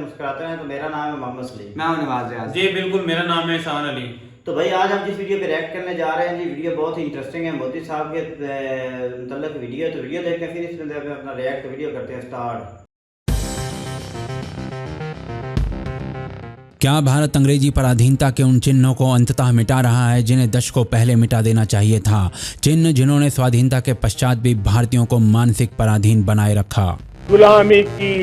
मुस्कुराते हैं। तो मेरा नाम है मोहम्मद सलीम। मैं हूं नवाज रियाज। जी बिल्कुल, मेरा नाम है शान अली। तो भाई आज हम जिस वीडियो पे रिएक्ट करने जा रहे हैं जी, वीडियो बहुत ही इंटरेस्टिंग है। मोदी साहब के मतलब वीडियो है, तो वीडियो देखते हैं, फिर इसमें अपना रिएक्ट वीडियो करते हैं स्टार्ट। क्या भारत अंग्रेजी पराधीनता के उन चिन्हों को अंततः मिटा रहा है जिन्हें दशकों पहले मिटा देना चाहिए था? चिन्ह जिन्होंने स्वाधीनता के पश्चात भी भारतीयों को मानसिक पराधीन बनाए रखा। गुलामी की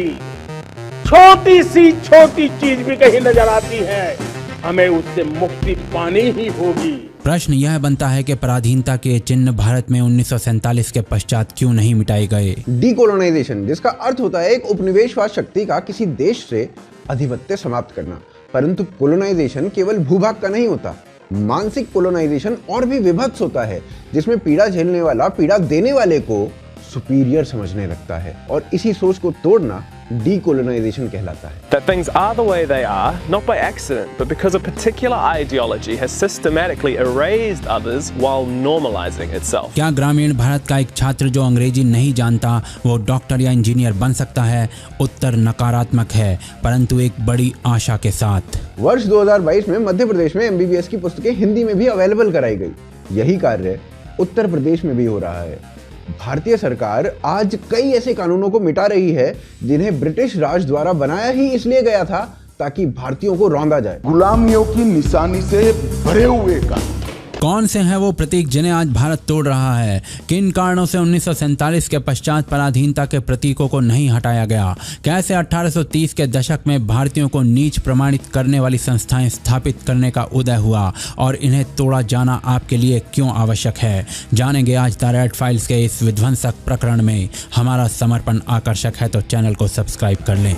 छोटी सी छोटी चीज भी कहीं नजर आती है, हमें उससे मुक्ति पानी ही होगी। प्रश्न यह बनता है कि पराधीनता के चिन्ह भारत में 1947 के पश्चात क्यों नहीं मिटाए गए? डीकोलोनाइजेशन, जिसका अर्थ होता है एक उपनिवेशवाद शक्ति का किसी देश से आधिपत्य समाप्त करना। परंतु कोलोनाइजेशन केवल भूभाग का नहीं होता, मानसिक कोलोनाइजेशन और भी विभत्स होता है, जिसमें पीड़ा झेलने वाला पीड़ा देने वाले को सुपीरियर समझने लगता है, और इसी सोच को तोड़ना डीकोलोनाइजेशन कहलाता है। That things are the way they are, not by accident, but because a particular ideology has systematically erased others while normalizing itself. क्या ग्रामीण भारत का एक छात्र जो अंग्रेजी नहीं जानता वो डॉक्टर या इंजीनियर बन सकता है? उत्तर नकारात्मक है, परंतु एक बड़ी आशा के साथ। वर्ष 2022 में मध्य प्रदेश में MBBS की पुस्तकें हिंदी में भी अवेलेबल कराई गई। यही कार्य उत्तर प्रदेश में भी हो रहा है। भारतीय सरकार आज कई ऐसे कानूनों को मिटा रही है जिन्हें ब्रिटिश राज द्वारा बनाया ही इसलिए गया था ताकि भारतीयों को रौंदा जाए। गुलामियों की निशानी से भरे हुए कानून कौन से हैं वो प्रतीक जिन्हें आज भारत तोड़ रहा है? किन कारणों से 1947 के पश्चात पराधीनता के प्रतीकों को नहीं हटाया गया? कैसे 1830 के दशक में भारतीयों को नीच प्रमाणित करने वाली संस्थाएं स्थापित करने का उदय हुआ और इन्हें तोड़ा जाना आपके लिए क्यों आवश्यक है? जानेंगे आज द रेड फाइल्स के इस विध्वंसक प्रकरण में। हमारा समर्पण आकर्षक है तो चैनल को सब्सक्राइब कर लें।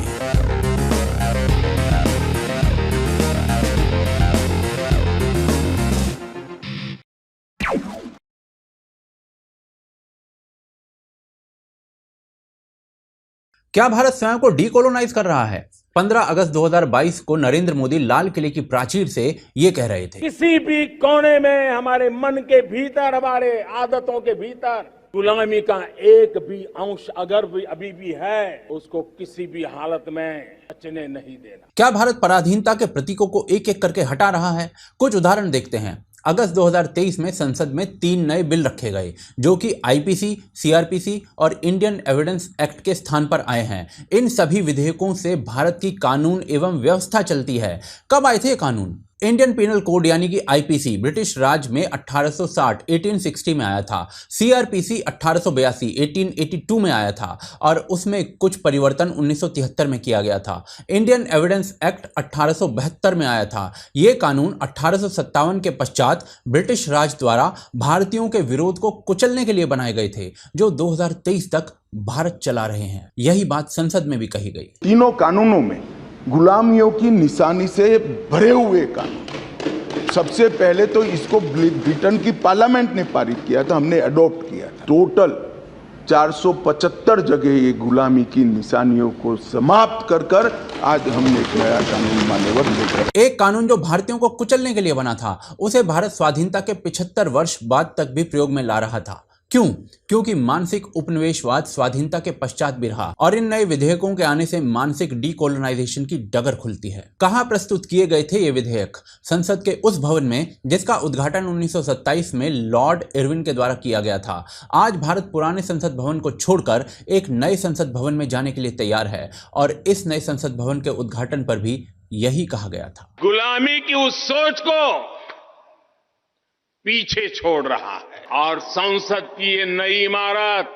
क्या भारत स्वयं को डीकोलोनाइज कर रहा है? 15 अगस्त 2022 को नरेंद्र मोदी लाल किले की प्राचीर से ये कह रहे थे। किसी भी कोने में हमारे मन के भीतर, हमारे आदतों के भीतर गुलामी का एक भी अंश अगर भी अभी भी है, उसको किसी भी हालत में बचने नहीं देना। क्या भारत पराधीनता के प्रतीकों को एक एक करके हटा रहा है? कुछ उदाहरण देखते हैं। अगस्त 2023 में संसद में 3 नए बिल रखे गए जो कि IPC, CRPC और इंडियन एविडेंस एक्ट के स्थान पर आए हैं। इन सभी विधेयकों से भारत की कानून एवं व्यवस्था चलती है। कब आए थे ये कानून? इंडियन पिनल कोड यानी कि IPC ब्रिटिश राज में 1860 1860 में आया था। CRPC 1882 1882 में आया था और उसमें कुछ परिवर्तन 1973 में किया गया था। इंडियन एविडेंस एक्ट 1872 में आया था। ये कानून 1857 के पश्चात ब्रिटिश राज द्वारा भारतीयों के विरोध को कुचलने के लिए बनाए गए थे, जो 2023 तक भारत चला रहे हैं। यही बात संसद में भी कही गई। तीनों कानूनों में गुलामियों की निशानी से भरे हुए कानून। सबसे पहले तो इसको ब्रिटेन की पार्लियामेंट ने पारित किया था, हमने अडॉप्ट किया था। टोटल 475 जगह ये गुलामी की निशानियों को समाप्त कर आज हमने एक नया कानून मान्यवर देखा। एक कानून जो भारतीयों को कुचलने के लिए बना था, उसे भारत स्वाधीनता के 75 वर्ष बाद तक भी प्रयोग में ला रहा था। क्यों? क्योंकि मानसिक उपनिवेशवाद स्वाधीनता के पश्चात भी रहा और इन नए विधेयकों के आने से मानसिक डीकोलोनाइजेशन की डगर खुलती है। कहां प्रस्तुत किए गए थे ये विधेयक? संसद के उस भवन में जिसका उद्घाटन 1927 में लॉर्ड इरविन के द्वारा किया गया था। आज भारत पुराने संसद भवन को छोड़कर एक नए संसद भवन में जाने के लिए तैयार है और इस नए संसद भवन के उद्घाटन पर भी यही कहा गया था। गुलामी की उस सोच को पीछे छोड़ रहा है और संसद की ये नई इमारत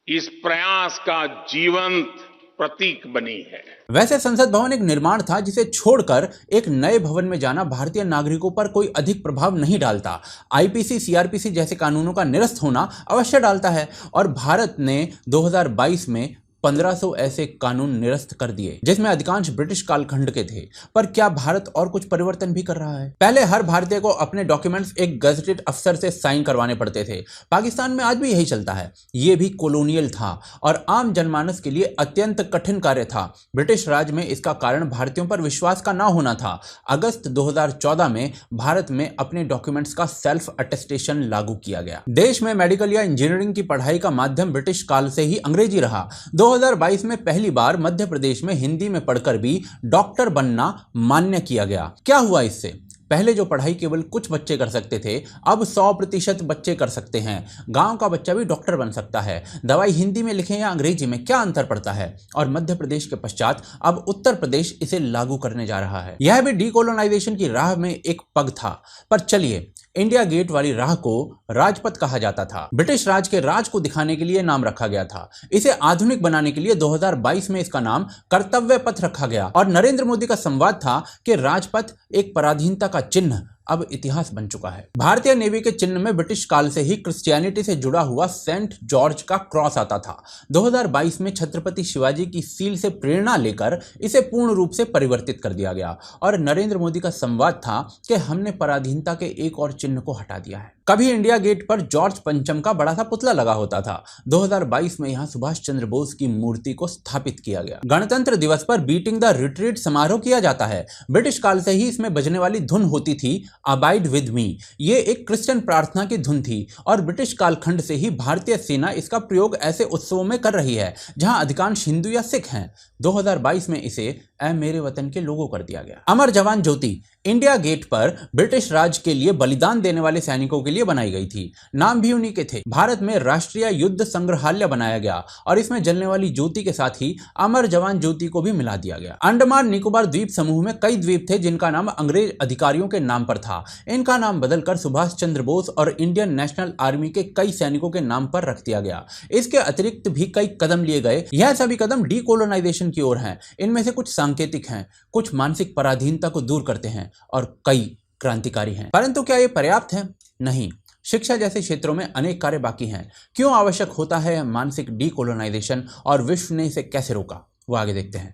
इस प्रयास का जीवंत प्रतीक बनी है। वैसे संसद भवन एक निर्माण था जिसे छोड़कर एक नए भवन में जाना भारतीय नागरिकों पर कोई अधिक प्रभाव नहीं डालता। IPC, CRPC जैसे कानूनों का निरस्त होना अवश्य डालता है और भारत ने 2022 में 1500 ऐसे कानून निरस्त कर दिए जिसमें अधिकांश ब्रिटिश कालखंड के थे। पर क्या भारत और कुछ परिवर्तन भी कर रहा है? पहले हर भारतीय को अपने डॉक्यूमेंट्स एक गजेटेड अफसर से साइन करवाने पड़ते थे। पाकिस्तान में आज भी यही चलता है। ये भी कॉलोनियल था और आम जनमानस के लिए अत्यंत कठिन कार्य था। ब्रिटिश राज में इसका कारण भारतीयों पर विश्वास का ना होना था। अगस्त 2014 में भारत में अपने डॉक्यूमेंट्स का सेल्फ अटेस्टेशन लागू किया गया। देश में मेडिकल या इंजीनियरिंग की पढ़ाई का माध्यम ब्रिटिश काल से ही अंग्रेजी रहा। 2022 में पहली बार मध्य प्रदेश में हिंदी में पढ़कर भी डॉक्टर बनना मान्य किया गया। क्या हुआ इससे? पहले जो पढ़ाई केवल कुछ बच्चे कर सकते थे, अब 100% बच्चे कर सकते हैं। गांव का बच्चा भी डॉक्टर बन सकता है। दवाई हिंदी में लिखें या अंग्रेजी में, क्या अंतर पड़ता है? और मध्य प्रदेश के पश्चात अब उत्तर प्रदेश इसे लागू करने जा रहा है। यह भी डीकोलोनाइजेशन की राह में एक पग था। पर चलिए, इंडिया गेट वाली राह को राजपथ कहा जाता था। ब्रिटिश राज के राज को दिखाने के लिए नाम रखा गया था। इसे आधुनिक बनाने के लिए 2022 में इसका नाम कर्तव्य पथ रखा गया और नरेंद्र मोदी का संवाद था कि राजपथ एक पराधीनता का चिन्ह अब इतिहास बन चुका है। भारतीय नेवी के चिन्ह में ब्रिटिश काल से ही क्रिश्चियनिटी से जुड़ा हुआ सेंट जॉर्ज का क्रॉस आता था। 2022 में छत्रपति शिवाजी की सील से प्रेरणा लेकर इसे पूर्ण रूप से परिवर्तित कर दिया गया और नरेंद्र मोदी का संवाद था कि हमने पराधीनता के एक और चिन्ह को हटा दिया है। कभी इंडिया गेट पर जॉर्ज पंचम का बड़ा सा पुतला लगा होता था। 2022 में यहां सुभाष चंद्र बोस की मूर्ति को स्थापित किया गया। गणतंत्र दिवस पर बीटिंग द रिट्रीट समारोह किया जाता है। ब्रिटिश काल से ही इसमें बजने वाली धुन होती थी अबाइड विद मी। ये एक क्रिश्चियन प्रार्थना की धुन थी और ब्रिटिश कालखंड से ही भारतीय सेना इसका प्रयोग ऐसे उत्सवों में कर रही है जहां अधिकांश हिंदू या सिख हैं। 2022 में इसे ऐ मेरे वतन के लोगों कर दिया गया। अमर जवान ज्योति इंडिया गेट पर ब्रिटिश राज के लिए बलिदान देने वाले सैनिकों के लिए बनाई गई थी। नाम भी उन्हीं के थे। भारत में राष्ट्रीय युद्ध संग्रहालय बनाया गया और इसमें जलने वाली ज्योति के साथ ही अमर जवान ज्योति को भी मिला दिया गया। अंडमान निकोबार द्वीप समूह में कई द्वीप थे जिनका नाम अंग्रेज अधिकारियों के नाम पर था। इनका नाम बदलकर सुभाष चंद्र बोस और इंडियन नेशनल आर्मी के कई सैनिकों के नाम पर रख दिया गया। इसके अतिरिक्त भी कई कदम लिए गए। यह सभी कदम डीकोलोनाइजेशन की ओर हैं। इनमें से कुछ सांकेतिक हैं, कुछ मानसिक पराधीनता को दूर करते हैं और कई क्रांतिकारी हैं। परंतु क्या ये पर्याप्त है? नहीं। शिक्षा जैसे क्षेत्रों में अनेक कार्य बाकी हैं। क्यों आवश्यक होता है मानसिक डीकोलोनाइजेशन और विश्व ने इसे कैसे रोका, वो आगे देखते हैं।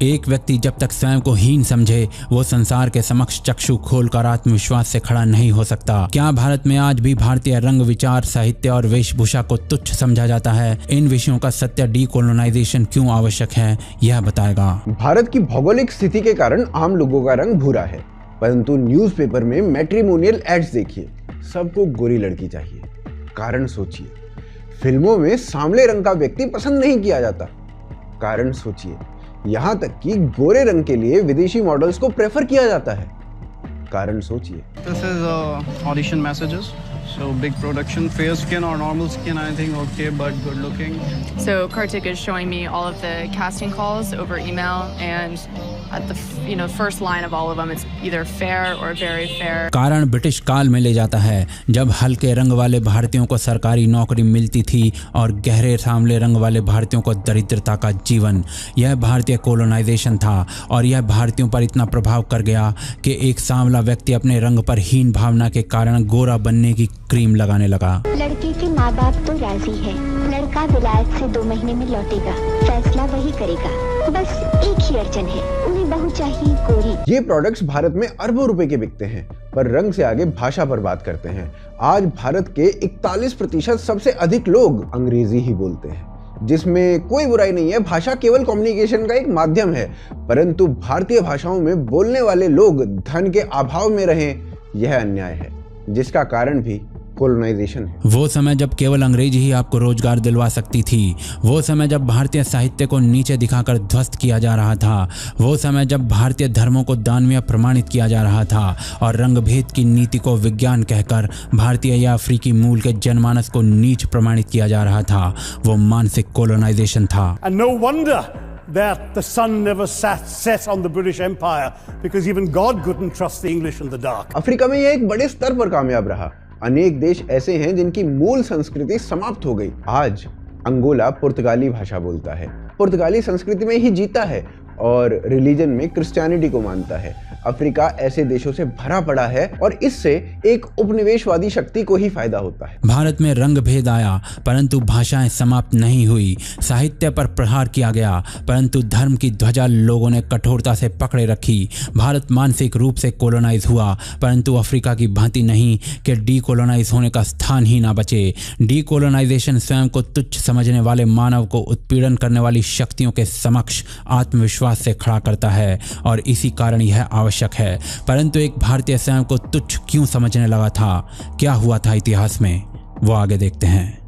एक व्यक्ति जब तक स्वयं को हीन समझे वो संसार के समक्ष चक्षु खोलकर आत्मविश्वास से खड़ा नहीं हो सकता। क्या भारत में आज भी भारतीय रंग, विचार, साहित्य और वेशभूषा को तुच्छ समझा जाता है? इन विषयों का सत्य डीकोलोनाइजेशन क्यों आवश्यक है, यह बताएगा। भारत की भौगोलिक स्थिति के कारण आम लोगों का रंग भूरा है, परंतु न्यूज़पेपर में मैट्रिमोनियल एड्स देखिए, सबको गोरी लड़की चाहिए। कारण सोचिए। फिल्मों में सांवले रंग का व्यक्ति पसंद नहीं किया जाता। कारण सोचिए। यहाँ तक कि गोरे रंग के लिए विदेशी मॉडल्स को प्रेफर किया जाता है। कारण सोचिए। This is audition messages. So big production, fair skin or normal skin, I think okay, but good looking. So Kartik is showing me all of the casting calls over email, and at the first line of all of them, it's either fair or very fair. कारण British काल में ले जाता है जब हल्के रंग वाले भारतीयों को सरकारी नौकरी मिलती थी और गहरे सांवले रंग वाले भारतीयों को दरिद्रता का जीवन। यह भारतीय कोलोनाइजेशन था और यह भारतीयों पर इतना प्रभाव कर गया कि एक सांवला व्यक्ति अपने रंग पर हीन भावना के कारण गोरा बनने की क्रीम लगाने लगा। लड़के के माँ बाप तो राजी है, लड़का विलायत से 2 महीने में लौटेगा, फैसला वही करेगा। बस एक ही अड़चन है, उन्हें बहू चाहिए गोरी। ये प्रोडक्ट्स भारत में अरबों रुपए के बिकते हैं, पर रंग से आगे भाषा पर बात करते हैं। आज भारत के 41% सबसे अधिक लोग अंग्रेजी ही बोलते हैं, जिसमें कोई बुराई नहीं है। भाषा केवल कम्युनिकेशन का एक माध्यम है, परंतु भारतीय भाषाओं में बोलने वाले लोग धन के अभाव में रहें, यह अन्याय है, जिसका कारण भी कोलोनाइजेशन है। वो समय जब केवल अंग्रेजी ही आपको रोजगार दिलवा सकती थी, वो समय जब भारतीय साहित्य को नीचे दिखाकर ध्वस्त किया जा रहा था, वो समय जब भारतीय धर्मों को दानवीय प्रमाणित किया जा रहा था और रंगभेद की नीति को विज्ञान कहकर भारतीय या अफ्रीकी मूल के जनमानस को नीच प्रमाणित किया जा रहा था, वो मानसिक कोलोनाइजेशन था। And no wonder that the sun never set on the British Empire, because even God couldn't trust the English in the dark. Africa में यह एक बड़े स्तर पर कामयाब रहा। अनेक देश ऐसे हैं जिनकी मूल संस्कृति समाप्त हो गई। आज अंगोला पुर्तगाली भाषा बोलता है, पुर्तगाली संस्कृति में ही जीता है और रिलीजन में क्रिश्चियनिटी को मानता है। अफ्रीका ऐसे देशों से भरा पड़ा है और इससे एक उपनिवेशवादी शक्ति को ही फायदा होता है। भारत में रंग भेद आया परंतु भाषाएं समाप्त नहीं हुई। साहित्य पर प्रहार किया गया परंतु धर्म की ध्वजा लोगों ने कठोरता से पकड़े रखी। भारत मानसिक रूप से कोलोनाइज हुआ परंतु अफ्रीका की भांति नहीं कि डीकोलोनाइज होने का स्थान ही ना बचे। डीकोलोनाइजेशन स्वयं को तुच्छ समझने वाले मानव को उत्पीड़न करने वाली शक्तियों के समक्ष आत्मविश्वास से खड़ा करता है और इसी कारण यह आवश्यक है। परंतु एक भारतीय स्वयं को तुच्छ क्यों समझने लगा था? क्या हुआ था इतिहास में? वो आगे देखते हैं।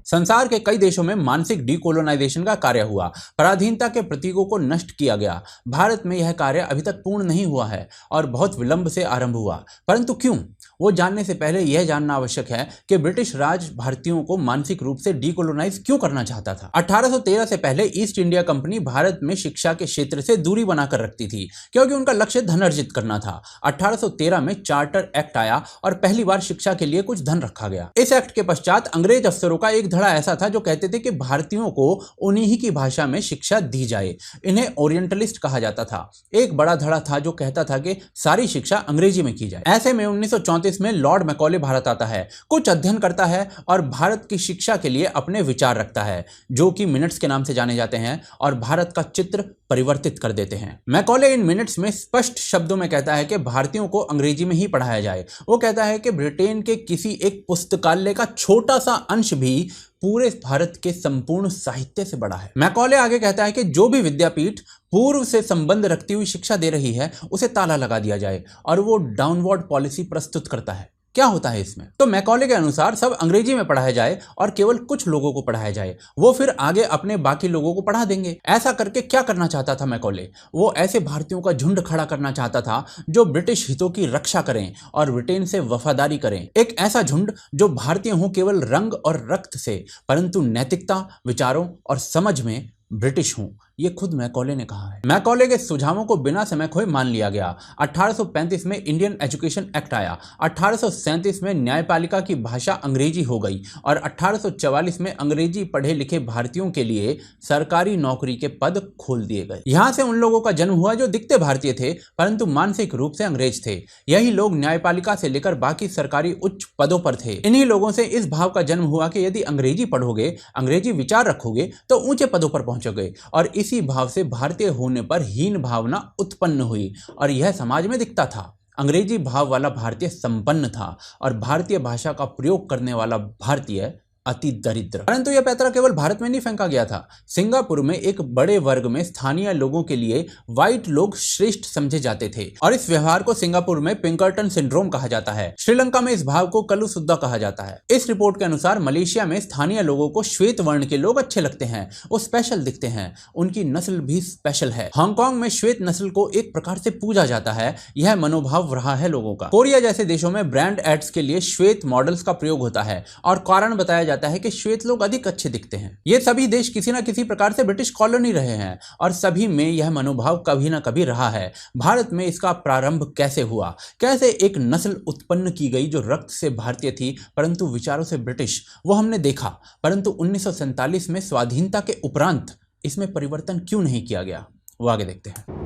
संसार के कई देशों में मानसिक डीकोलोनाइजेशन का कार्य हुआ, पराधीनता के प्रतीकों को नष्ट किया गया। भारत में यह कार्य अभी तक पूर्ण नहीं हुआ है और बहुत विलंब से आरंभ हुआ। परंतु क्यों? वो जानने से पहले यह जानना आवश्यक है कि ब्रिटिश राज भारतीयों को मानसिक रूप से डीकोलोनाइज क्यों करना चाहता था। 1813 से पहले ईस्ट इंडिया कंपनी भारत में शिक्षा के क्षेत्र से दूरी बनाकर रखती थी, क्योंकि उनका लक्ष्य धन अर्जित करना था। 1813 में चार्टर एक्ट आया और पहली बार शिक्षा के लिए कुछ धन रखा गया। इस एक्ट के पश्चात अंग्रेज अफसरों का एक धड़ा ऐसा था जो कहते थे कि भारतीयों को उन्हीं की भाषा में शिक्षा दी जाए। इन्हें ओरिएंटलिस्ट कहा जाता था। एक बड़ा धड़ा था जो कहता था कि सारी शिक्षा अंग्रेजी में की जाए। ऐसे में 1934 में लॉर्ड मैकॉले भारत आता है, कुछ अध्ययन करता है और भारत की शिक्षा के लिए अपने विचार रखता है, जो कि मिनट्स के नाम से जाने जाते हैं, और भारत का चित्र परिवर्तित कर देते हैं। मैकॉले इन मिनट्स में स्पष्ट शब्दों में कहता है कि भारतीयों को अंग्रेजी में ही पढ़ाया जाए। वो कहता है कि ब्रिटेन के किसी एक पुस्तकालय का छोटा सा अंश भी पूरे भारत के संपूर्ण साहित्य से बड़ा है। मैकॉले आगे कहता है कि जो भी विद्यापीठ पूर्व से संबंध रखती हुई शिक्षा दे रही है उसे ताला लगा दिया जाए, और वो डाउनवर्ड पॉलिसी प्रस्तुत करता है। क्या होता है इसमें? तो मैकॉले के अनुसार सब अंग्रेजी में पढ़ाया जाए और केवल कुछ लोगों को पढ़ाया जाए, वो फिर आगे अपने बाकी लोगों को पढ़ा देंगे। ऐसा करके क्या करना चाहता था मैकॉले? वो ऐसे भारतीयों का झुंड खड़ा करना चाहता था जो ब्रिटिश हितों की रक्षा करें और ब्रिटेन से वफादारी करें। एक ऐसा झुंड जो भारतीय हों केवल रंग और रक्त से, परंतु नैतिकता, विचारों और समझ में ब्रिटिश हूं। ये खुद मैकॉले ने कहा है। मैकॉले के सुझावों को बिना समय खोए मान लिया गया। 1835 में इंडियन एजुकेशन एक्ट आया। 1837 में न्यायपालिका की भाषा अंग्रेजी हो गई और 1844 में अंग्रेजी पढ़े लिखे भारतीयों के लिए सरकारी नौकरी के पद खोल दिए गए। यहां से उन लोगों का जन्म हुआ जो दिखते भारतीय थे परंतु मानसिक रूप से अंग्रेज थे। यही लोग न्यायपालिका से लेकर बाकी सरकारी उच्च पदों पर थे। इन्हीं लोगों से इस भाव का जन्म हुआ कि यदि अंग्रेजी पढ़ोगे, अंग्रेजी विचार रखोगे तो ऊंचे पदों पर पहुंचोगे, और इसी भाव से भारतीय होने पर हीन भावना उत्पन्न हुई और यह समाज में दिखता था। अंग्रेजी भाव वाला भारतीय संपन्न था और भारतीय भाषा का प्रयोग करने वाला भारतीय अति दरिद्र। परंतु यह पैतरा केवल भारत में नहीं फेंका गया था। सिंगापुर में एक बड़े वर्ग में स्थानीय लोगों के लिए व्हाइट लोग श्रेष्ठ समझे जाते थे और इस व्यवहार को सिंगापुर में पिंकर्टन सिंड्रोम कहा जाता है। श्रीलंका में इस भाव को कलुसुद्दा कहा जाता है। इस रिपोर्ट के अनुसार मलेशिया में स्थानीय लोगों को श्वेत वर्ण के लोग अच्छे लगते हैं, वो स्पेशल दिखते हैं, उनकी नस्ल भी स्पेशल है। हांगकांग में श्वेत नस्ल को एक प्रकार से पूजा जाता है, यह मनोभाव रहा है लोगों का। कोरिया जैसे देशों में ब्रांड एड्स के लिए श्वेत मॉडल्स का प्रयोग होता है और कारण बताया जाता है कि श्वेत लोग अधिक अच्छे दिखते हैं। ये सभी देश किसी न किसी प्रकार से ब्रिटिश कॉलोनी रहे हैं और सभी में यह मनोभाव कभी न कभी रहा है। भारत में इसका प्रारंभ कैसे हुआ? कैसे एक नस्ल उत्पन्न की गई जो रक्त से भारतीय थी परंतु विचारों से ब्रिटिश, वो हमने देखा। परंतु 1947 में स्वाधीनता के उपरांत इसमें परिवर्तन क्यों नहीं किया गया, वो आगे देखते हैं।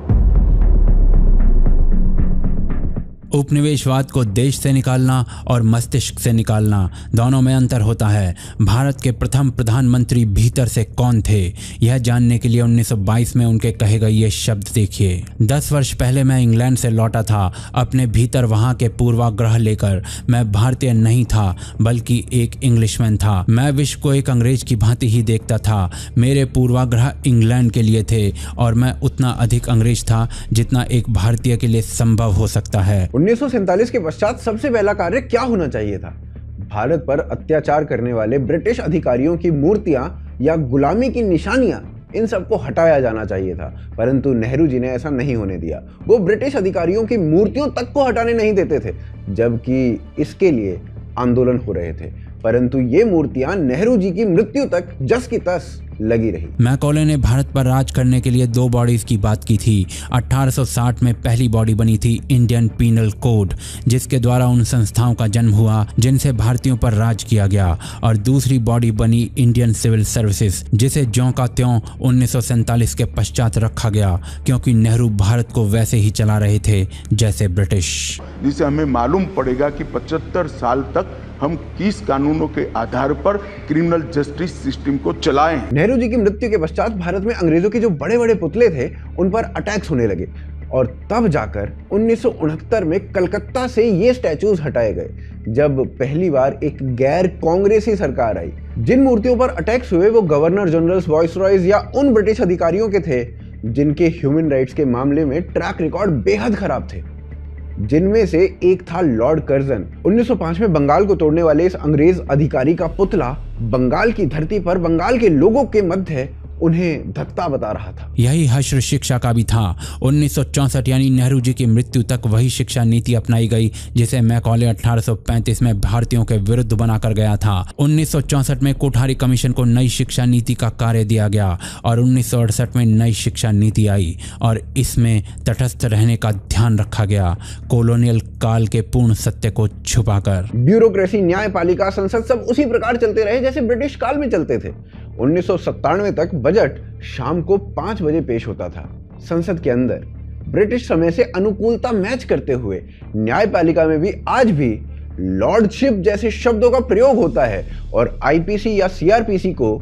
उपनिवेशवाद को देश से निकालना और मस्तिष्क से निकालना, दोनों में अंतर होता है। भारत के प्रथम प्रधानमंत्री भीतर से कौन थे, यह जानने के लिए 1922 में उनके कहे गए ये शब्द देखिए। 10 वर्ष पहले मैं इंग्लैंड से लौटा था, अपने भीतर वहाँ के पूर्वाग्रह लेकर। मैं भारतीय नहीं था बल्कि एक इंग्लिशमैन था। मैं विश्व को एक अंग्रेज की भांति ही देखता था। मेरे पूर्वाग्रह इंग्लैंड के लिए थे और मैं उतना अधिक अंग्रेज था जितना एक भारतीय के लिए संभव हो सकता है। 1947 के पश्चात सबसे पहला कार्य क्या होना चाहिए था? भारत पर अत्याचार करने वाले ब्रिटिश अधिकारियों की मूर्तियां या गुलामी की निशानियां, इन सबको हटाया जाना चाहिए था। परंतु नेहरू जी ने ऐसा नहीं होने दिया। वो ब्रिटिश अधिकारियों की मूर्तियों तक को हटाने नहीं देते थे, जबकि इसके लिए आंदोलन हो रहे थे। परंतु ये मूर्तियां नेहरू जी की मृत्यु तक जस की तस लगी रही। मैकॉले ने भारत पर राज करने के लिए 2 बॉडीज की बात की थी। 1860 में पहली बॉडी बनी थी इंडियन पीनल कोड, जिसके द्वारा उन संस्थाओं का जन्म हुआ जिनसे भारतीयों पर राज किया गया, और दूसरी बॉडी बनी इंडियन सिविल सर्विसेज, जिसे ज्यों का त्यों 1947 के पश्चात रखा गया, क्योंकि नेहरू भारत को वैसे ही चला रहे थे जैसे ब्रिटिश। जिसे हमें मालूम पड़ेगा कि 75 साल तक हम किस कानूनों के आधार पर क्रिमिनल जस्टिस सिस्टम को चलाएं। नेहरू जी की मृत्यु के पश्चात भारत में अंग्रेजों के जो बड़े बड़े पुतले थे उन पर अटैक्स होने लगे और तब जाकर 1969 में कलकत्ता से ये स्टैचूज हटाए गए, जब पहली बार एक गैर कांग्रेसी सरकार आई। जिन मूर्तियों पर अटैक्स हुए वो गवर्नर जनरल्स, वाइसरॉयज या उन ब्रिटिश अधिकारियों के थे जिनके ह्यूमन राइट्स के मामले में ट्रैक रिकॉर्ड बेहद खराब थे। जिनमें से एक था लॉर्ड कर्जन। 1905 में बंगाल को तोड़ने वाले इस अंग्रेज अधिकारी का पुतला बंगाल की धरती पर बंगाल के लोगों के मध्य उन्हें धत्ता बता रहा था। यही हश्र शिक्षा का भी था। 1964 यानी नेहरू जी की मृत्यु तक वही शिक्षा नीति अपनाई गई जिसे मैकॉले 1835 में भारतीयों के विरुद्ध बनाकर गया था। 1964 में कोठारी कमीशन को नई शिक्षा नीति का कार्य दिया गया और 1968 में नई शिक्षा नीति आई और इसमें तटस्थ रहने का ध्यान रखा गया, कॉलोनियल काल के पूर्ण सत्य को छुपाकर। ब्यूरोक्रेसी, न्यायपालिका, संसद सब उसी प्रकार चलते रहे जैसे ब्रिटिश काल में चलते थे। 1997 तक बजट शाम को 5 बजे पेश होता था। संसद के अंदर ब्रिटिश समय से अनुकूलता मैच करते हुए न्यायपालिका में भी आज भी लॉर्डशिप जैसे शब्दों का प्रयोग होता है और आईपीसी या सीआरपीसी को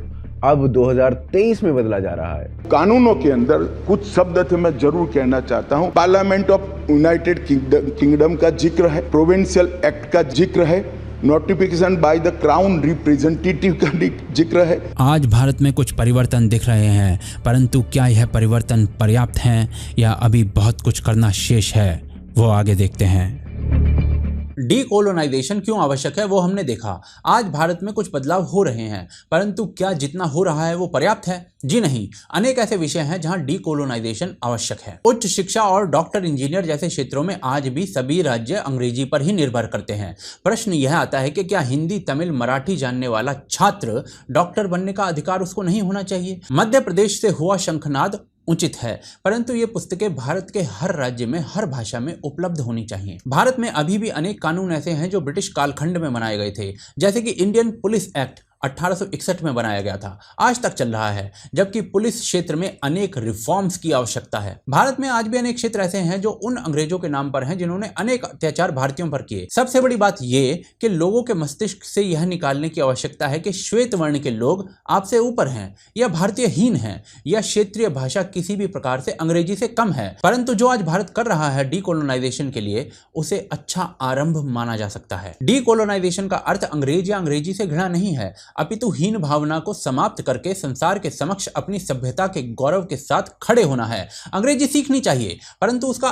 अब 2023 में बदला जा रहा है। कानूनों के अंदर कुछ शब्द थे मैं जरूर कहना चाहता हूं। पार्लियामेंट ऑफ यूनाइटेड किंगडम का जिक्र है, प्रोविंशियल एक्ट का जिक्र है, notification by the crown representative का जिक्र है। आज भारत में कुछ परिवर्तन दिख रहे हैं, परंतु क्या यह परिवर्तन पर्याप्त हैं या अभी बहुत कुछ करना शेष है, वो आगे देखते हैं। डीकोलोनाइजेशन क्यों आवश्यक है वो हमने देखा। आज भारत में कुछ बदलाव हो रहे हैं, परंतु क्या जितना हो रहा है वो पर्याप्त है? जी नहीं। अनेक ऐसे विषय हैं जहां डीकोलोनाइजेशन आवश्यक है। उच्च शिक्षा और डॉक्टर, इंजीनियर जैसे क्षेत्रों में आज भी सभी राज्य अंग्रेजी पर ही निर्भर करते हैं। प्रश्न यह आता है कि क्या हिंदी, तमिल, मराठी जानने वाला छात्र डॉक्टर बनने का अधिकार उसको नहीं होना चाहिए? मध्य प्रदेश से हुआ शंखनाद उचित है, परंतु ये पुस्तकें भारत के हर राज्य में हर भाषा में उपलब्ध होनी चाहिए। भारत में अभी भी अनेक कानून ऐसे हैं जो ब्रिटिश कालखंड में बनाए गए थे, जैसे कि इंडियन पुलिस एक्ट 1861 में बनाया गया था, आज तक चल रहा है, जबकि पुलिस क्षेत्र में अनेक रिफॉर्म्स की आवश्यकता है। भारत में आज भी अनेक क्षेत्र ऐसे हैं जो उन अंग्रेजों के नाम पर हैं जिन्होंने अनेक अत्याचार भारतीयों पर किए। सबसे बड़ी बात यह कि लोगों के मस्तिष्क से यह निकालने की आवश्यकता है कि श्वेत वर्ण के लोग आपसे ऊपर हैं या भारतीय हीन हैं या क्षेत्रीय भाषा किसी भी प्रकार से अंग्रेजी से कम है। परंतु जो आज भारत कर रहा है डीकोलोनाइजेशन के लिए, उसे अच्छा आरंभ माना जा सकता है। डीकोलोनाइजेशन का अर्थ अंग्रेज या अंग्रेजी से घृणा नहीं है, अपितु हीन भावना को समाप्त करके संसार के समक्ष अपनी सभ्यता के गौरव के साथ खड़े होना है। अंग्रेजी सीखनी चाहिए, परंतु उसका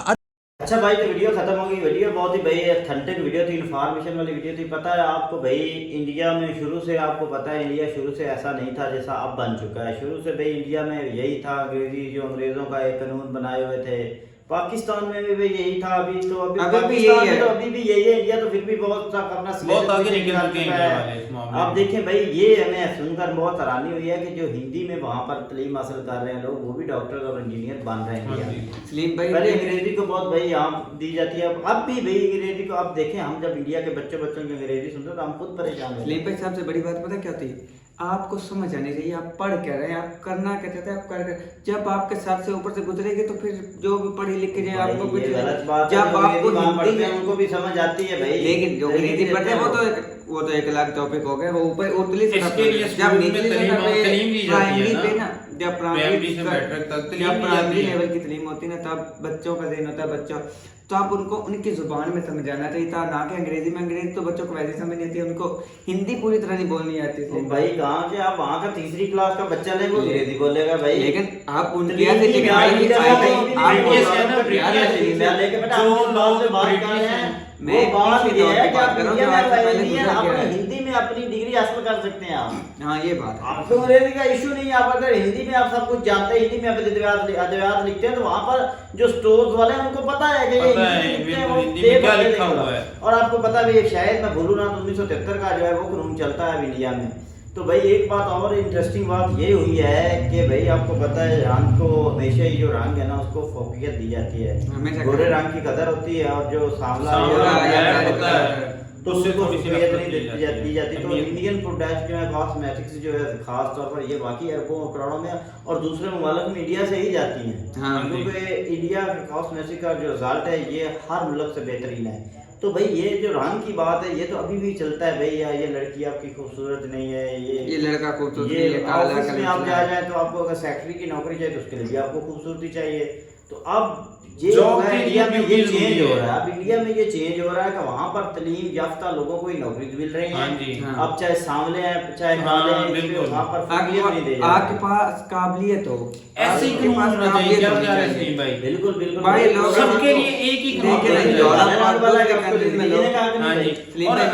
अच्छा भाई, तो वीडियो खत्म होगी। वीडियो बहुत ही भाई ऑथेंटिक वीडियो थी, इन्फॉर्मेशन वाली वीडियो थी। पता है आपको भाई, इंडिया में शुरू से आपको पता है, इंडिया शुरू से ऐसा नहीं था जैसा अब बन चुका है। शुरू से भाई इंडिया में यही था, अंग्रेजी जो अंग्रेजों का एक कानून बनाए हुए थे। पाकिस्तान में भी यही था, अभी तो अभी यही है, तो अभी भी यही है। इंडिया तो फिर भी बहुत अपना बहुत आगे निकल चुके हैं। आप देखें भाई, ये हमें सुनकर बहुत हैरानी हुई है कि जो हिंदी में वहाँ पर तालीम हासिल कर रहे हैं लोग, वो भी डॉक्टर और इंजीनियर बन रहे हैं। पहले अंग्रेजी को बहुत भाई यहाँ दी जाती है, अब भी भाई अंग्रेजी को आप देखें। हम जब इंडिया के बच्चों की अंग्रेजी सुनते तो हम खुद परेशान हैं। सलीम भाई, सबसे बड़ी बात पता क्या होती है? आपको समझ आनी चाहिए आप पढ़ क्या रहे हैं, आप करना क्या चाहते हैं, आप कर। जब आपके साथ से ऊपर से गुजरेगी तो फिर जो भी पढ़ी लिख के जाए आपको कुछ, जब आपको हिंदी में उनको भी समझ आती है भाई, लेकिन जो अंग्रेजी पढ़ते हैं वो तो एक अलग टॉपिक हो गया। वो ऊपर उतली से जब नीचे पे ना, जब प्राइमरी लेवल की तालीम होती है ना, तब बच्चों का दिन होता है बच्चों, तो आप उनको उनकी जुबान में समझाना चाहिए था, ना कि अंग्रेजी में। अंग्रेजी तो बच्चों को वैसे समझ नहीं आती, उनको हिंदी पूरी तरह नहीं बोलनी आती थी भाई। कहाँ से आप वहाँ का तीसरी क्लास का बच्चा ले वो अंग्रेजी बोलेगा भाई, लेकिन आप उनके हिंदी में अपनी डिग्री हासिल कर सकते हैं आप। हाँ, ये बात आपको अंग्रेजी का इशू नहीं है। आप अगर हिंदी में आप सब कुछ जानते हैं, हिंदी में आप अद्वैत लिखते हैं, तो वहाँ पर जो स्टोर्स वाले हैं उनको पता है कि ये क्या लिखा हुआ है। और आपको पता है, शायद मैं भूलूं ना, 1973 का जो है वो कानून चलता है इंडिया में। तो भाई एक बात और इंटरेस्टिंग बात ये हुई है कि भाई आपको पता है, रंग को हमेशा ही जो रंग है ना उसको फोकियत दी जाती है। गोरे रंग की कदर होती है और जो सांवला तो उससे तो फोकियत नहीं दी जाती। तो इंडियन प्रोडक्ट जो है कॉस्मेटिक्स जो है खास तौर पर ये बाकी अरबों करोड़ों में और दूसरे मुल्क में इंडिया से ही जाती हैं, क्योंकि इंडिया कॉस्मेटिक्स का जो रिजल्ट है ये हर मुल्क से बेहतरीन है। तो भाई ये जो रंग की बात है, ये तो अभी भी चलता है भाई, या ये लड़की आपकी खूबसूरत नहीं है, ये लड़का खूबसूरत नहीं है। ऑफिस में आप जा जाए तो आपको अगर सेक्रेटरी की नौकरी चाहिए तो उसके लिए भी आपको खूबसूरती चाहिए। तो अब इंडिया में ये चेंज हो रहा है, अब इंडिया में ये चेंज हो रहा है कि वहाँ पर तलीम याफ्ता लोगों को ही नौकरी मिल रही है। अब चाहे सांवले हैं चाहे काले हैं, वहाँ पर फैसिलिटी नहीं दे आपके पास काबिलियत हो, ऐसे ही क्यों होना चाहिए? क्या कह रहे हैं भाई? बिल्कुल बिल्कुल भाई लोग सबके लिए एक ही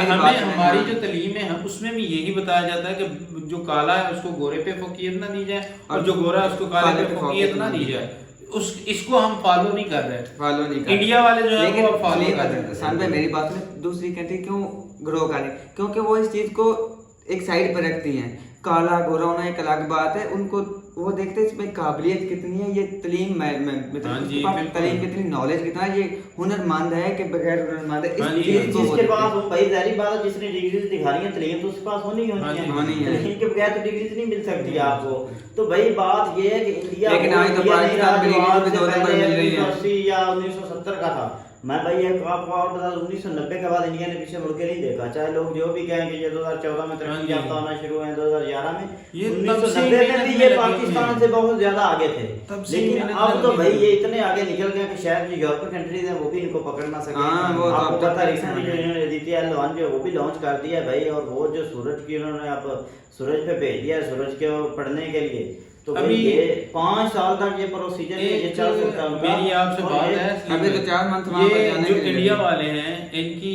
हमें हमारी जो तलीम है हम उसमें भी यही बताया जाता है कि जो काला है उसको गोरे पे फौकियत ना दी जाए और जो गोरा है उसको काले पे फौकियत ना दी जाए। इसको हम फॉलो नहीं कर रहे, फॉलो नहीं कर इंडिया वाले जो है वो फॉलो कर रहे हैं। सान भाई मेरी बात में दूसरी कंट्री क्यों ग्रो कर रही, क्योंकि वो इस चीज को एक साइड पर रखती हैं। काला गोरा होना एक अलग बात है, उनको वो देखते हैं इसमें काबिलियत कितनी है, ये तलीम तलीम कितनी नॉलेज कितना है, ये हुनरमंद है कि बगैर हुनरमंद है। जिसके पास भाई जाहिर बात है जिसने डिग्रीज दिखा रही है तलीम तो उसके पास होनी है, तलीम के बगैर तो डिग्रीज नहीं मिल सकती आपको। तो भाई बात ये है कि इंडिया लेकिन आज तो पाकिस्तान में 2 नंबर मिल रही है 1980 या 1970 का था। मैं भाई आपको और बता 1990 के बाद इंडिया ने पीछे मुड़ के नहीं देखा, चाहे लोग जो भी कहें कि ये 2014 में तरक्की याफ्ता होना शुरू हुए 2011 में, 1990 में भी ये पाकिस्तान से बहुत ज्यादा आगे थे। लेकिन अब तो भाई ये इतने आगे निकल गए कि शायद जो यूरोपीय कंट्रीज हैं वो भी इनको पकड़ ना सके। आपको पता रिसेंटली जो इन्होंने अदिति एल1 जो वो भी लॉन्च कर दिया भाई, और वो जो सूरज की उन्होंने अब सूरज पे भेज दिया सूरज के पढ़ने के लिए। तो अभी ये 5 साल तक ये प्रोसीजर ये चल सकता है। मेरी आपसे बात है, अभी तो 4 मंथ ये जो इंडिया वाले हैं इनकी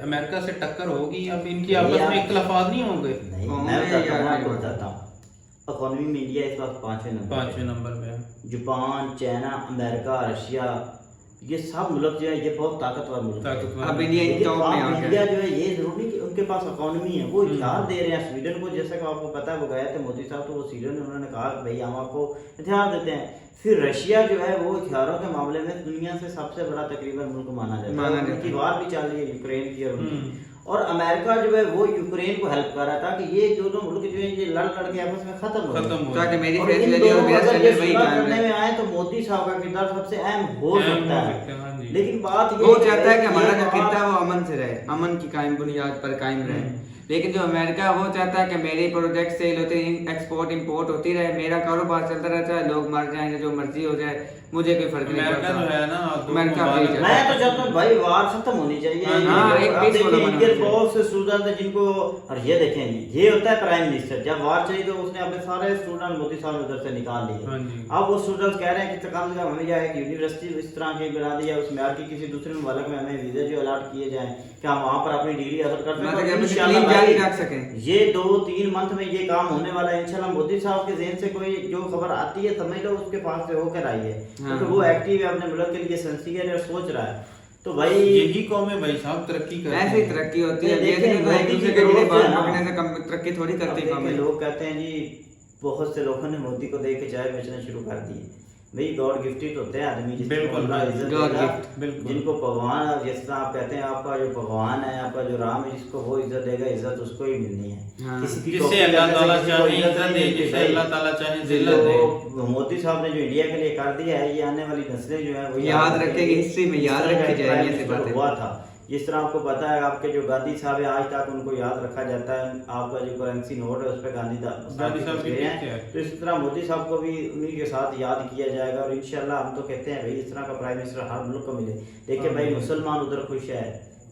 अमेरिका से टक्कर होगी, अब इनकी आपस में इख्तिलाफात नहीं होंगे। मैं बताता हूँ इकोनॉमी में इंडिया इस वक्त 5वें नंबर पे है। जापान, चाइना, अमेरिका, रशिया, ये सब मुल्क जो है ये बहुत ताकतवर मुल्क है। अब इंडिया जो है ये जरूरी कि उनके पास इकोनॉमी है, वो इतिहास दे रहे हैं स्वीडन को। जैसा कि आपको पता है वो गए थे मोदी साहब, तो वो स्वीडन में उन्होंने कहा भाई हम आपको इतिहास देते हैं। फिर रशिया जो है वो हथियारों के मामले में दुनिया से सबसे बड़ा तकरीबन मुल्क माना जाता है, उनकी वार भी चल रही है यूक्रेन की और अमेरिका जो है वो यूक्रेन को हेल्प कर रहा था कि ये दोनों मुल्क जो है ये लड़ के आपस में खत्म हो ताकि मेरी फैसले और मेरा स्टैंडर्ड वही करने में आए तो मोदी साहब का किरदार सबसे अहम हो सकता है। लेकिन बात ये वो चाहता है कि हमारा जो किरदार है वो अमन से रहे, अमन की कायम बुनियाद पर कायम रहे। लेकिन जो अमेरिका वो चाहता है कि मेरे प्रोजेक्ट सेल होते हैं, एक्सपोर्ट इंपोर्ट होती रहे, मेरा कारोबार चलता रहता है, लोग मर जाएंगे जो मर्जी हो जाए, मुझे कोई फर्क नहीं पड़ता। मैं तो चाहता हूँ भाई वार खत्म होनी चाहिए। स्टूडेंट है जिनको, और ये देखें ये होता है प्राइम मिनिस्टर, जब वार चाहिए तो उसने अपने सारे स्टूडेंट मोदी साहब उधर से निकाल लिए। अब वो स्टूडेंट्स कह रहे हैं कि कम से कम हमें जाए यूनिवर्सिटी इस तरह की बना दी जाए उसमें की किसी दूसरे मुल्क में हमें वीजा जो अलॉट किए जाए कि हम वहाँ पर अपनी डिग्री हासिल कर सकें। ये 2-3 मंथ में ये काम होने वाला है इंशाल्लाह। मोदी साहब के ज़हन से कोई जो खबर आती है समझ लो उसके पास से होकर आई है, क्योंकि वो एक्टिव है, अपने मुल्क के लिए सिंसियर है और सोच रहा है। तो भाई यही कौम है भाई साहब, तरक्की करते हैं, ऐसे ही तरक्की होती है। तरक्की थोड़ी करते हैं। लोग कहते हैं जी बहुत से लोगों ने मोदी को देख के चाय बेचना शुरू कर दिए। भाई गॉड गिफ्टेड होते हैं आदमी, जिनको भगवान, जिस तरह आप कहते हैं आपका जो भगवान है, आपका जो राम है, जिसको वो इज्जत देगा इज्जत उसको ही मिलनी है। जिससे अल्लाह ताला चाहे इज्जत दे, जिससे अल्लाह ताला चाहे जिल्लत दे। मोदी साहब ने जो इंडिया के लिए कर दिया है, ये आने वाली नस्लें जो है वो याद रखेगी, हिस्ट्री में याद रखी जाएगी ऐसी बातें। हुआ था जिस तरह आपको पता है आपके जो गांधी साहब है आज तक उनको याद रखा जाता है, आपका जो करेंसी नोट है उस पर गांधी साहब हैं, तो इस तरह मोदी साहब को भी उन्हीं के साथ याद किया जाएगा। और इंशाल्लाह हम तो कहते हैं भाई इस तरह का प्राइम मिनिस्टर हर मुल्क को मिले। देखिए भाई मुसलमान उधर खुश है,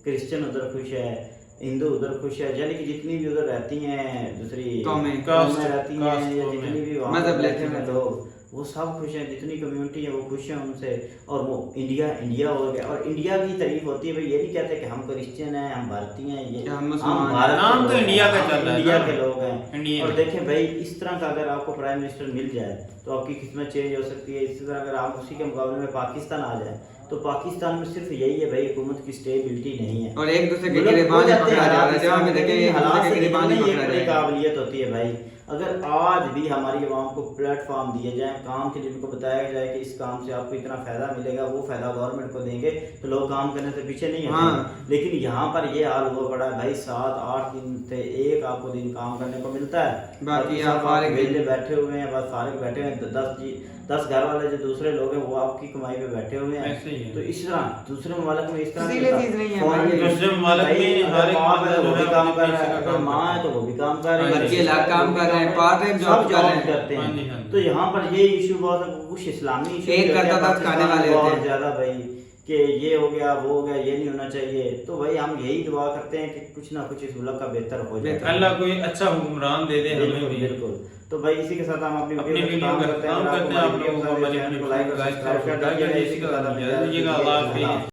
क्रिश्चियन उधर खुश है, हिंदू उधर खुश है, यानी कि जितनी भी उधर रहती हैं दूसरी कौमें रहती हैं या जितनी भी मतलब लेते हैं लोग वो सब खुश हैं, जितनी कम्युनिटी है वो खुश हैं उनसे। और वो इंडिया हो गया, और इंडिया की तारीफ होती है भाई। ये नहीं कहते कि हम क्रिश्चियन हैं, हम भारतीय हैं, ये हम नाम तो इंडिया का चल रहा है, इंडिया के लोग हैं। और देखें भाई इस तरह का अगर आपको प्राइम मिनिस्टर मिल जाए तो आपकी किस्मत चेंज हो सकती है। इसी तरह अगर आप उसी के मुकाबले में पाकिस्तान आ जाए तो पाकिस्तान में सिर्फ यही है भाई हुकूमत की स्टेबिलिटी नहीं है और एक दूसरे के गिरबान पकड़ा जा रहा है। जब हमें देखें ये हालात से गिरबान पकड़ा जा रहा है, काबिलियत होती है भाई। अगर आज भी हमारी आवाम को प्लेटफॉर्म दिए जाए, काम के लिए उनको बताया जाए कि इस काम से आपको इतना फायदा मिलेगा, वो फायदा गवर्नमेंट को देंगे, तो लोग काम करने से पीछे नहीं हटेंगे। लेकिन यहाँ पर ये हाल हुआ पड़ा है भाई 7-8 दिन से एक आपको दिन काम करने को मिलता है, बाकी आप वेले बैठे हुए हैं, बस फारिग बैठे हैं। 10 घर वाले जो दूसरे लोग हैं वो आपकी कमाई पे बैठे हुए हैं। तो इस तरह दूसरे ममालिक में इस तरह चीज नहीं है। दूसरे ममालिक में हर एक वो भी काम कर रहा है, अगर माँ है तो वो भी काम कर रही है, बच्चे लाख काम कर रहे हैं, पार्ट टाइम जॉब करते हैं। तो यहाँ पर ये इशू बहुत कुछ इस्लामी इशू एक करता था खाने वाले होते हैं ज्यादा भाई कि ये हो गया वो हो गया, ये नहीं होना चाहिए। तो भाई हम यही दुआ करते हैं कि कुछ ना कुछ इस मुल्क का बेहतर हो जाए, अल्लाह कोई अच्छा हुक्मरान दे दे हमें भी। बिल्कुल। तो भाई इसी के साथ हम अपनी वीडियो काम करते हैं। आप लोगों को हमारे चैनल को लाइक और सब्सक्राइब कर दीजिएगा। इसी के साथ अल्लाह हाफिज़।